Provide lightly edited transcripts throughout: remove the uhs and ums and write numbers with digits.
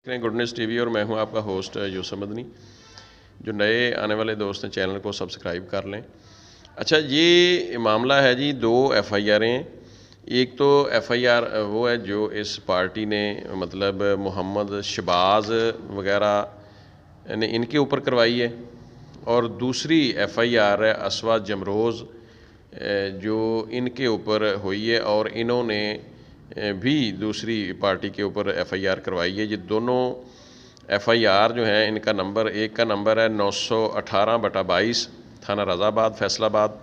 Good news TV और मैं हूं आपका होस्ट यूसुफ मदनी। जो नए आने वाले दोस्त हैं चैनल को सब्सक्राइब कर लें। अच्छा, ये मामला है जी, 2 FIR हैं। एक तो FIR वो है जो इस पार्टी ने मतलब मोहम्मद शबाज वगैरह ने इनके ऊपर करवाई है, और दूसरी FIR है असवा जमरोज़ जो इनके ऊपर हुई है, और इन्होंने भी दूसरी पार्टी के ऊपर FIR करवाई है। ये दोनों FIR जो हैं, इनका नंबर, एक का नंबर है 918/22 थाना रज़ाबाद फैसलाबाद,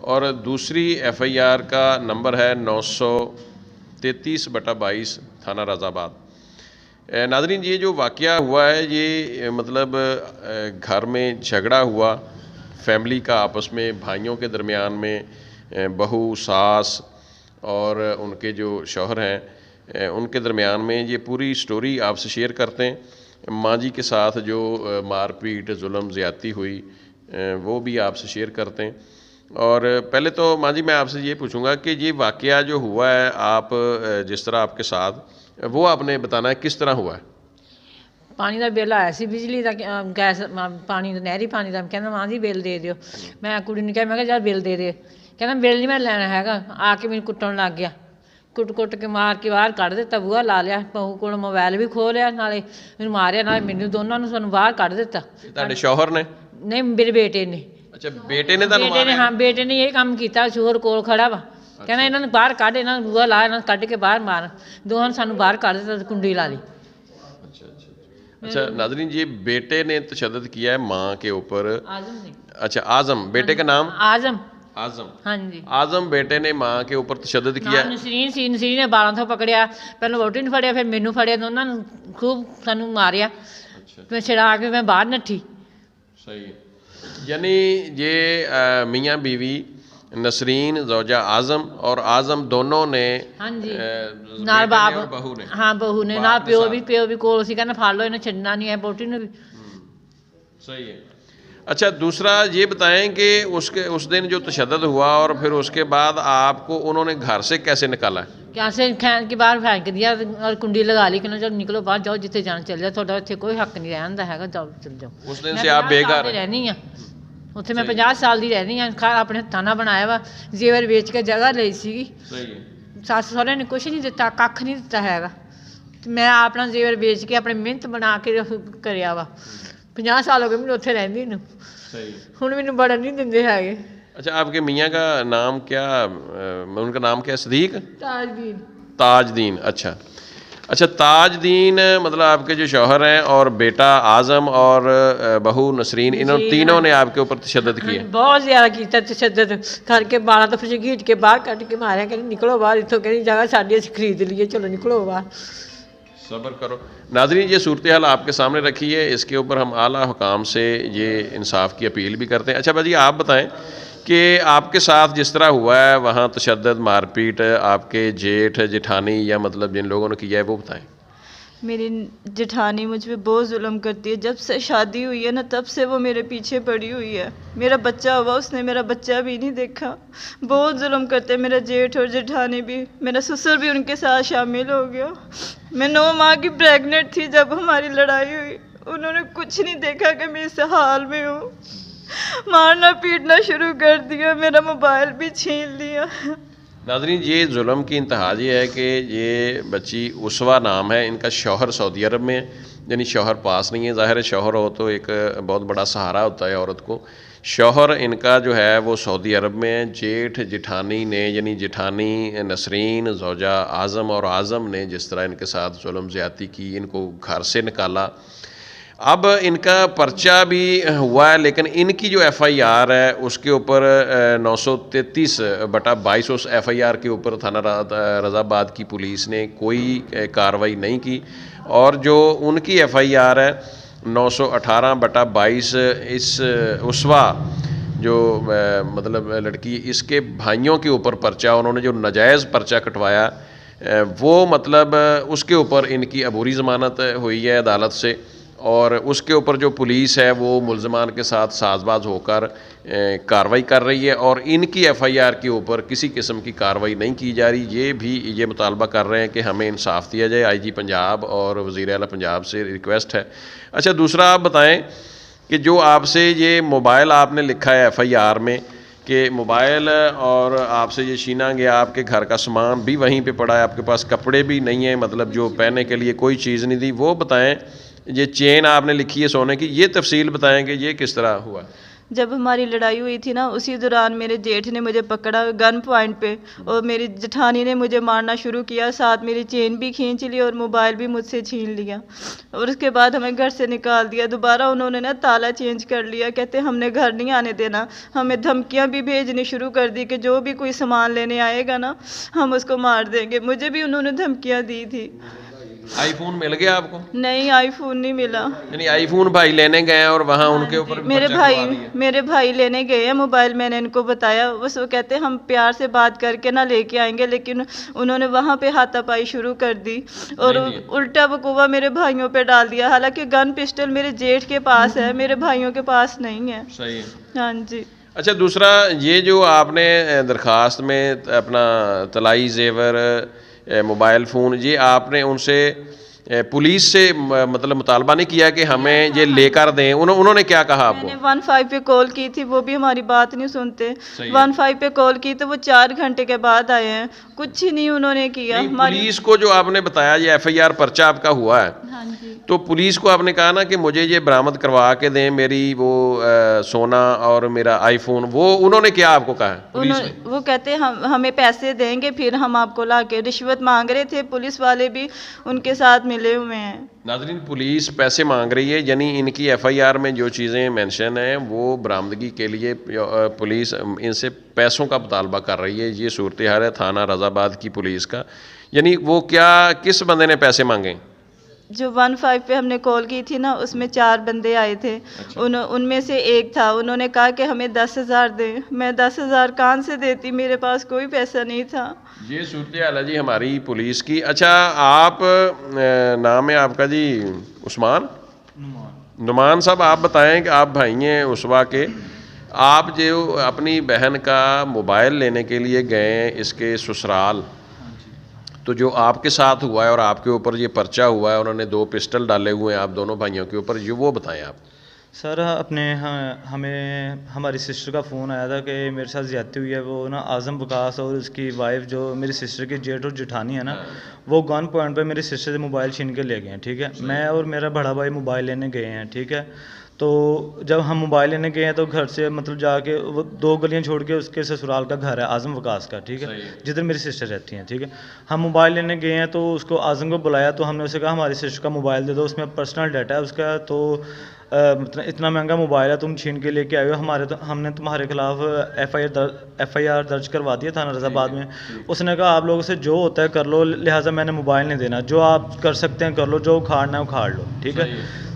और दूसरी FIR का नंबर है 933/22 थाना रज़ाबाद। नाज़रीन, ये जो वाक़या हुआ है, ये मतलब घर में झगड़ा हुआ फैमिली का आपस में, भाइयों के दरमियान में, बहू सास और उनके जो शौहर हैं उनके दरमियान में। ये पूरी स्टोरी आपसे शेयर करते हैं। माँ जी के साथ जो मारपीट जुल्म ज़्यादती हुई वो भी आपसे शेयर करते हैं। और पहले तो माँ जी मैं आपसे ये पूछूंगा कि ये वाक़या जो हुआ है, आप जिस तरह आपके साथ, वो आपने बताना है किस तरह हुआ है। पानी का बिल आया सी, बिजली का गैस पानी नहरी पानी का। कहना मां जी बिल दे दिओ। मैं कुड़ी ने कहा, मैं कहा यार बिल दे दे। कहना बिल नहीं मैं लैना हैगा। आके मैनू कुट्टण लग गया, कुट के मार के बाहर कढ़ दिता, बूहा ला लिया, बहू को मोबाइल भी खो लिया, नाले मैनू मारिया, नाले मैनू, दोनों नूं सानू बाहर कढ़ दिता। तुहाडे शौहर ने? नहीं, मेरे बेटे ने। अच्छा, बेटे ने तुहानू मारिया? हाँ, बेटे ने ये काम किया। शोर कोल खड़ा वा, कहना इन्होंने बाहर कढ़, इन्होंने बूहा ला, इन्होंने कढ़ के बाहर मार, दोनों ने सानू बाहर कढ़ दिता, कुंडी ला ली। अच्छा नाज़रीन, ये बेटे ने तशद्दुद किया है माँ के ऊपर। आजम ने। अच्छा, आज़म बेटे का नाम? आजम। आज़म। हाँ जी। आज़म बेटे ने माँ के ऊपर तशद्दुद किया। नसरीन सी, नसरीन ने 12 तो पकड़िया, पहले वोटी ने फड़िया, फिर मैनू फड़िया, दोनों ने खूब सानू मारिया। फिर छिड़ा के मैं बाहर नट्ठी। सही है, यानी ये मियाँ बीवी नसरीन ज़ौजा आज़म और आज़म दोनों ने, हाँ जी, नाल बाप और बहू ने, हाँ बहू ने, नाल प्यो भी कोल सी, कहना फाड़ लो, इन्हें छड़ना नहीं है, वोटी ने भी। सही है। अच्छा, दूसरा ये बताएं कि उस दिन जो तशद्दुद हुआ और फिर उसके बाद आपको उन्होंने घर से कैसे निकाला है? कैसे के बाहर फेंक दिया और कुंडी लगा ली, कहना चलो निकलो बाहर, जाओ जिथे जाना चल जाओ, थोड़ा इत्थे कोई हक नहीं रहन दा हैगा, जाओ चल जाओ। उस दिन से आप बेघर रहनी है उत्थे। मैं 50 साल की रहनी है, अपने हत्थां नाल बनाया वा, जेवर बेच के जगह लई सीगी। सही है। सस सहुरे ने कुछ नहीं दिता, कख नहीं दिता हैगा। मैं अपना जेवर बेच के अपनी मेहनत बना के करिया वा। 50 साल हो गए मैनूं उत्थे रहिंदी नूं। सही। हुण मैनूं बड़न नहीं दिंदे हैगे। अच्छा, आपके मियाँ का नाम क्या, उनका नाम क्या? सदीक? ताजदीन। ताजदीन। अच्छा, ताजदीन मतलब आपके जो शौहर हैं, और बेटा आज़म और बहू नसरीन, इन तीनों ने आपके ऊपर तशद्दुद किया? बहुत ज़्यादा किया तशद्दुद करके, 12 तो फिर घीट के बाहर कट के मारिया, कहनी निकलो बाहर इत्थों, कहनी जगह साडी असीं खरीद लीए, चलो निकलो बाहर। सब्र करो। नाज़रीन, ये सूरत हाल आपके सामने रखी है, इसके ऊपर हम आला हुकाम से ये इंसाफ की अपील भी करते हैं। अच्छा भाजी, आप बताएं कि आपके साथ जिस तरह हुआ है वहाँ तशद्दुद, मारपीट, आपके जेठ जेठानी या मतलब जिन लोगों ने किया है वो बताएं। मेरी जेठानी मुझ पे बहुत जुल्म करती है। जब से शादी हुई है ना, तब से वो मेरे पीछे पड़ी हुई है। मेरा बच्चा हुआ, उसने मेरा बच्चा भी नहीं देखा। बहुत जुल्म करते हैं मेरा जेठ और जेठानी भी। मेरा ससुर भी उनके साथ शामिल हो गया। मैं 9 माह की प्रेग्नेंट थी जब हमारी लड़ाई हुई। उन्होंने कुछ नहीं देखा कि मैं इस हाल में हूँ। मारना पीटना शुरू कर दिया, मेरा मोबाइल भी छीन लिया। नाज़रीन, ये जुल्म की इंतहा ये है कि ये बच्ची उसवा नाम है, इनका शौहर सऊदी अरब में है, यानी शौहर पास नहीं है। ज़ाहिर है शौहर हो तो एक बहुत बड़ा सहारा होता है औरत को। शौहर इनका जो है वो सऊदी अरब में है। जेठ जेठानी ने, यानी जेठानी नसरीन ज़ौजा आज़म और आज़म ने जिस तरह इनके साथ जुल्म ज़्यादती की, इनको घर से निकाला। अब इनका पर्चा भी हुआ है, लेकिन इनकी जो FIR है उसके ऊपर 933/22 उस FIR के ऊपर थाना रज़ाबाद की पुलिस ने कोई कार्रवाई नहीं की। और जो उनकी FIR है 918/22, इस उसवा जो मतलब लड़की, इसके भाइयों के ऊपर पर्चा, उन्होंने जो नाजायज़ पर्चा कटवाया वो मतलब उसके ऊपर इनकी अबूरी ज़मानत हुई है अदालत से। और उसके ऊपर जो पुलिस है वो मुलजमान के साथ साजबाज होकर कार्रवाई कर रही है और इनकी एफआईआर के ऊपर किसी किस्म की कार्रवाई नहीं की जा रही। ये मुतालबा कर रहे हैं कि हमें इंसाफ दिया जाए। आईजी पंजाब और वज़ीर आला पंजाब से रिक्वेस्ट है। अच्छा, दूसरा आप बताएं कि जो आपसे ये मोबाइल आपने लिखा है एफआईआर में कि मोबाइल और आपसे ये छीना गया, आपके घर का सामान भी वहीं पे पड़ा है, आपके पास कपड़े भी नहीं हैं, मतलब जो पहनने के लिए कोई चीज़ नहीं थी, वो बताएं। ये चेन आपने लिखी है सोने की, ये तफसील बताएं कि ये किस तरह हुआ। जब हमारी लड़ाई हुई थी ना, उसी दौरान मेरे जेठ ने मुझे पकड़ा गन पॉइंट पे और मेरी जेठानी ने मुझे मारना शुरू किया, साथ मेरी चेन भी खींच ली और मोबाइल भी मुझसे छीन लिया और उसके बाद हमें घर से निकाल दिया। दोबारा उन्होंने ना ताला चेंज कर लिया, कहते हमने घर नहीं आने देना। हमें धमकियां भी भेजनी शुरू कर दी कि जो भी कोई सामान लेने आएगा ना हम उसको मार देंगे। मुझे भी उन्होंने धमकियां दी थी। आईफोन मिल गया आपको? नहीं, आईफोन नहीं मिला। यानी आईफोन भाई लेने गए हैं और वहाँ उनके ऊपर मेरे भाई लेने गए हैं मोबाइल। मैंने इनको बताया, बस वो कहते हम प्यार से बात करके ना लेके आएंगे, लेकिन उन्होंने वहाँ पे हाथापाई शुरू कर दी और उल्टा बकुवा मेरे भाइयों पे डाल दिया। हालांकि गन पिस्टल मेरे जेठ के पास है, मेरे भाइयों के पास नहीं है। सही है। हाँ जी। अच्छा, दूसरा ये जो आपने दरखास्त में अपना तलाई जेवर मोबाइल फ़ोन, ये आपने उनसे पुलिस से मतलब मुतालबा नहीं किया कि हमें ये लेकर दें? उन्होंने क्या कहा आपको? मैंने 15 पे कॉल की थी, वो भी हमारी बात नहीं सुनते। 15 पे कॉल की तो वो 4 घंटे के बाद आए हैं, कुछ ही नहीं उन्होंने किया। पुलिस को जो आपने बताया ये एफआईआर पर्चा आपका हुआ है, हाँ जी, तो पुलिस को आपने कहा ना कि मुझे ये बरामद करवा के दें मेरी वो सोना और मेरा आईफोन, वो उन्होंने क्या आपको कहा है? वो कहते हमें पैसे देंगे फिर हम आपको ला के, रिश्वत मांग रहे थे। पुलिस वाले भी उनके साथ मिले हुए हैं। नाज़रीन, पुलिस पैसे मांग रही है, यानी इनकी एफआईआर में जो चीज़ें मेंशन हैं वो बरामदगी के लिए पुलिस इनसे पैसों का मुतालबा कर रही है। ये सूरत हाल है थाना रज़ाबाद की पुलिस का। यानी वो क्या, किस बंदे ने पैसे मांगे? जो 15 पे हमने कॉल की थी ना, उसमें 4 बंदे आए थे। अच्छा। उनमें से एक था, उन्होंने कहा कि हमें 10,000 दें। मैं 10,000 कहाँ से देती, मेरे पास कोई पैसा नहीं था। ये सूरत हाल है जी हमारी पुलिस की। अच्छा, आप नाम है आपका जी? उस्मान नुमान साहब, आप बताएं कि आप भाई हैं उसवा के, आप जो अपनी बहन का मोबाइल लेने के लिए गए इसके ससुराल, तो जो आपके साथ हुआ है और आपके ऊपर ये पर्चा हुआ है, उन्होंने 2 पिस्टल डाले हुए हैं आप दोनों भाइयों के ऊपर, ये वो बताएं आप। सर हमें हमारी सिस्टर का फ़ोन आया था कि मेरे साथ ज़्यादती हुई है। वो ना आज़म वकास और उसकी वाइफ जो मेरी सिस्टर की जेठ और जेठानी है ना, वो गन पॉइंट पे मेरी सिस्टर से मोबाइल छीन के ले गए हैं। ठीक है, मैं और मेरा बड़ा भाई मोबाइल लेने गए हैं। ठीक है, तो जब हम मोबाइल लेने गए हैं तो घर से मतलब जाके वो 2 गलियां छोड़ के उसके ससुराल का घर है आज़म वकास का। ठीक है, जिधर मेरी सिस्टर रहती हैं। ठीक है, हम मोबाइल लेने गए हैं तो उसको आज़म को बुलाया, तो हमने उसे कहा हमारी सिस्टर का मोबाइल दे दो, उसमें पर्सनल डाटा है उसका, तो इतना महंगा मोबाइल है, तुम छीन के लेके आए हो, हमने तुम्हारे खिलाफ एफआईआर दर्ज करवा दिया थाना रज़ाबाद में। उसने कहा आप लोगों से जो होता है कर लो, लिहाजा मैंने मोबाइल नहीं देना, जो आप कर सकते हैं कर लो, जो उखाड़ना है उखाड़ लो। ठीक है,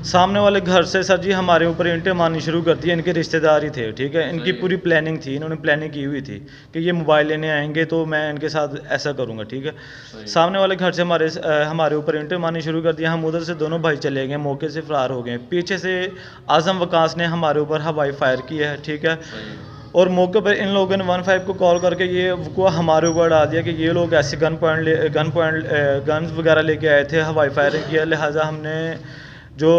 सामने वाले घर से सर जी हमारे ऊपर ईंटें मारनी शुरू कर दी। इनके रिश्तेदार ही थे। ठीक है, इनकी पूरी प्लानिंग थी, इन्होंने प्लानिंग की हुई थी कि ये मोबाइल लेने आएंगे तो मैं इनके साथ ऐसा करूंगा। ठीक है, सामने वाले घर से हमारे ऊपर ईंटें मारनी शुरू कर दिया। हम उधर से दोनों भाई चले गए, मौके से फरार हो गए। पीछे से आज़म वकास ने हमारे ऊपर हवाई फायर किया है। ठीक है, और मौके पर इन लोगों ने 15 को कॉल करके ये को हमारे ऊपर डाल दिया कि ये लोग ऐसे गन वगैरह लेके आए थे, हवाई फायरिंग किया, लिहाजा हमने जो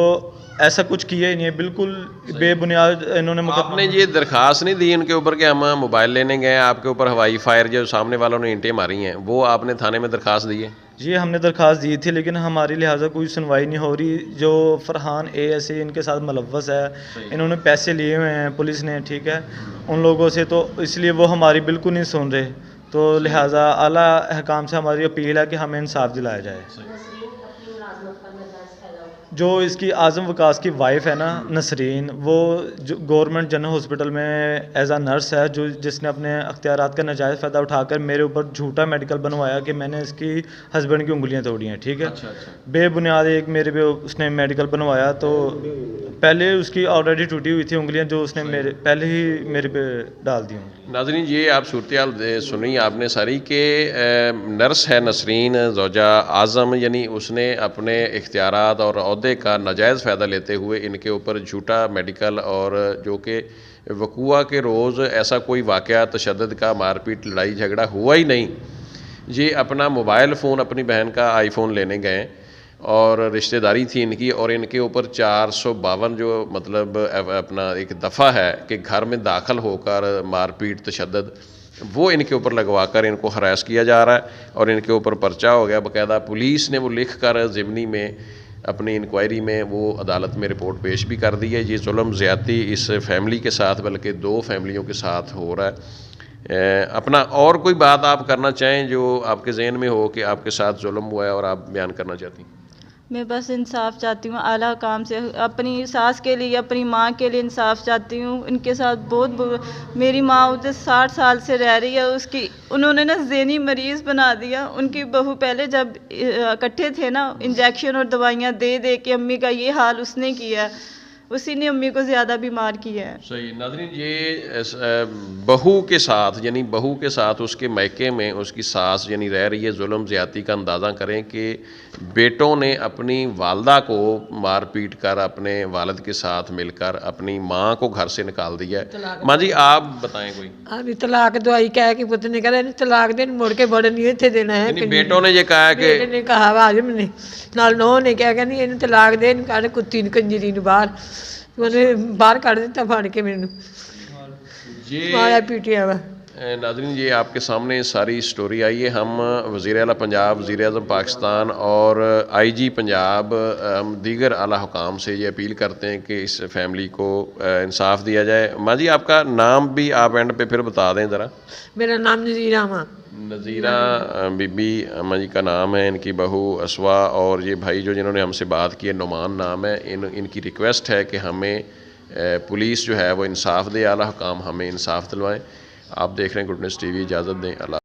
ऐसा कुछ किया ही नहीं है, बिल्कुल बेबुनियाद इन्होंने। आपने ये दरखास्त नहीं दी इनके ऊपर कि हम मोबाइल लेने गए, आपके ऊपर हवाई फायर जो सामने वालों ने ईंटें मारी हैं, वो आपने थाने में दरखास्त दी है? जी, हमने दरखास्त दी थी, लेकिन हमारी लिहाजा कोई सुनवाई नहीं हो रही। जो फरहान ऐसे इनके साथ मुलव्वस है, इन्होंने पैसे लिए हुए हैं पुलिस ने। ठीक है, उन लोगों से, तो इसलिए वो हमारी बिल्कुल नहीं सुन रहे। तो लिहाजा आला अहकाम से हमारी अपील है कि हमें इंसाफ दिलाया जाए। जो इसकी आज़म वकास की वाइफ है ना नसरीन, वो जो गवर्नमेंट जनरल हॉस्पिटल में एज आ नर्स है, जो जिसने अपने अख्तियारात का नाजायज़ फ़ायदा उठाकर मेरे ऊपर झूठा मेडिकल बनवाया कि मैंने इसकी हस्बैंड की उंगलियां तोड़ी हैं। ठीक है, बेबुनियाद एक मेरे पे उसने मेडिकल बनवाया, तो पहले उसकी ऑलरेडी टूटी हुई थी उंगलियां, जो उसने पहले ही मेरे पे डाल दी उंगली। नाज़रीन, ये आप सूरत-ए-हाल सुनी आपने सारी कि नर्स है नसरीन ज़ौजा आज़म, यानी उसने अपने इख्तियारात और ओहदे का नाजायज़ फ़ायदा लेते हुए इनके ऊपर झूठा मेडिकल, और जो कि वक़ूआ के रोज़ ऐसा कोई वाक़या तशद्दुद का, मारपीट, लड़ाई झगड़ा हुआ ही नहीं। ये अपना मोबाइल फ़ोन अपनी बहन का आईफ़ोन लेने गए और रिश्तेदारी थी इनकी, और इनके ऊपर 452 जो मतलब अपना एक दफ़ा है कि घर में दाखिल होकर मारपीट तशद्दुद, वो इनके ऊपर लगवा कर इनको हरास किया जा रहा है, और इनके ऊपर पर्चा हो गया बाकायदा। पुलिस ने वो लिख कर ज़िमनी में अपनी इंक्वायरी में वो अदालत में रिपोर्ट पेश भी कर दी है। ये जुल्म ज़्यादती इस फैमिली के साथ, बल्कि 2 फैमिलियों के साथ हो रहा है। अपना और कोई बात आप करना चाहें जो आपके ज़हन में हो कि आपके साथ जुल्म हुआ है और आप बयान करना चाहती हैं? मैं बस इंसाफ चाहती हूँ आला काम से, अपनी सास के लिए, अपनी माँ के लिए इंसाफ चाहती हूँ। इनके साथ बहुत मेरी माँ उधर 60 साल से रह रही है, उसकी उन्होंने ना ज़हनी मरीज़ बना दिया। उनकी बहू पहले जब इकट्ठे थे ना, इंजेक्शन और दवाइयाँ दे दे के अम्मी का ये हाल उसने किया है, उसी ने अम्मी को ज़्यादा बीमार किया है। सही। नाज़रीन, ये बहू के साथ, यानी बहू के साथ उसके मायके में उसकी सास यानी रह रही है। जुल्म ज़्यादती का अंदाज़ा करें कि बेटों ने अपनी वालदा को मार पीट कर अपने वालिद के साथ मिलकर अपनी माँ को घर से निकाल दिया है। माँ जी, आप बताएं कोई। अभी तलाक दवाई कह के पुत ने कहा तलाक देन, मुड़ के बड़े नहीं इत्थे देना है। यानी बेटों ने ये कहा है कि ने कहा वाजिब ने नाल नौ ने क्या कहनी इन्हें तलाक देन, कहा कुत्ती ने कंजरी ने बाहर, उन्हें बाहर कढ़ दिता फाड़ के मैनू ये माया पीटिया वा। नाज़रीन, ये आपके सामने सारी स्टोरी आई है। हम वज़ीर आला पंजाब, वज़ीर-ए-आज़म पाकिस्तान और IG पंजाब, हम दीगर आला हुकाम से ये अपील करते हैं कि इस फैमिली को इंसाफ दिया जाए। माँ जी, आपका नाम भी आप एंड पे फिर बता दें ज़रा। मेरा नाम नज़ीरा माँ। नज़ीरा बीबी अम्मा जी का नाम है, इनकी बहू असवा, और ये भाई जो जिन्होंने हमसे बात की है नुमान नाम है। इनकी रिक्वेस्ट है कि हमें पुलिस जो है वो इंसाफ दे, आला हुकाम हमें इंसाफ दिलवाएं। आप देख रहे हैं गुडनेस TV। इजाज़त दें। अल्लाह।